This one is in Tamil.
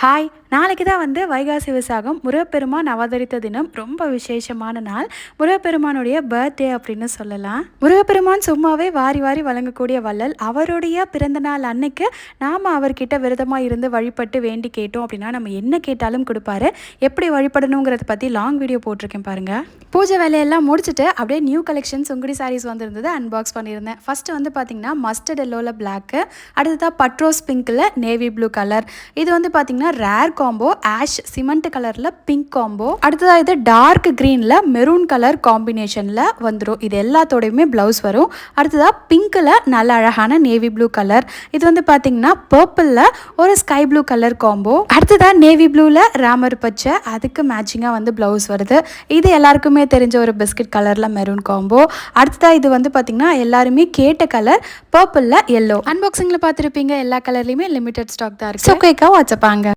ஹாய், நாளைக்கு தான் வந்து வைகாசி விசாகம் முருகப்பெருமான் அவதரித்த தினம். ரொம்ப விசேஷமான நாள். முருகப்பெருமானுடைய பர்த்டே அப்படின்னு சொல்லலாம். முருகப்பெருமான் சும்மாவே வாரி வாரி வழங்கக்கூடிய வள்ளல். அவருடைய பிறந்த நாள் அன்னைக்கு நாம் அவர்கிட்ட விரதமாக இருந்து வழிபட்டு வேண்டி கேட்டோம் அப்படின்னா நம்ம என்ன கேட்டாலும் கொடுப்பாரு. எப்படி வழிபடணுங்கிறத பற்றி லாங் வீடியோ போட்டிருக்கேன் பாருங்கள். பூஜை வேலையெல்லாம் முடிச்சுட்டு அப்படியே நியூ கலெக்ஷன் சுங்குடி சாரீஸ் வந்திருந்தது, அன்பாக்ஸ் பண்ணியிருந்தேன். ஃபஸ்ட்டு வந்து பார்த்திங்கன்னா மஸ்டர்ட் எல்லோவில் பிளாக்கு, அடுத்ததாக பட்ரோஸ் பிங்க்கில் நேவி ப்ளூ கலர். இது வந்து பார்த்திங்கன்னா ரேர் காம்போ, ஆஷ் சிமெண்ட் கலரில் பிங்க் காம்போ. அடுத்ததாக இது டார்க் க்ரீனில் மெரூன் கலர் காம்பினேஷனில் வந்துடும். இது எல்லாத்தோடையுமே ப்ளவுஸ் வரும். அடுத்ததாக பிங்க்கில் நல்ல அழகான நேவி ப்ளூ கலர். இது வந்து பார்த்திங்கன்னா பர்பிளில் ஒரு ஸ்கை ப்ளூ கலர் காம்போ. அடுத்ததாக நேவி ப்ளூவில் ராமர் பச்சை, அதுக்கு மேட்சிங்காக வந்து ப்ளவுஸ் வருது. இது எல்லாருக்குமே தெரிஞ்ச ஒரு பிஸ்கட் கலரில் மெரூன் காம்போ. அடுத்ததாக இது வந்து பார்த்திங்கன்னா எல்லாருமே கேட்ட கலர் பர்பிளில் எல்லோ. அன்பாக்சிங்கில் பார்த்துருப்பீங்க, எல்லா கலர்லையுமே லிமிடெட் ஸ்டாக் தான் இருக்குது. ஸோ குயிக்காக வாட்ஸ்அப்பாங்க.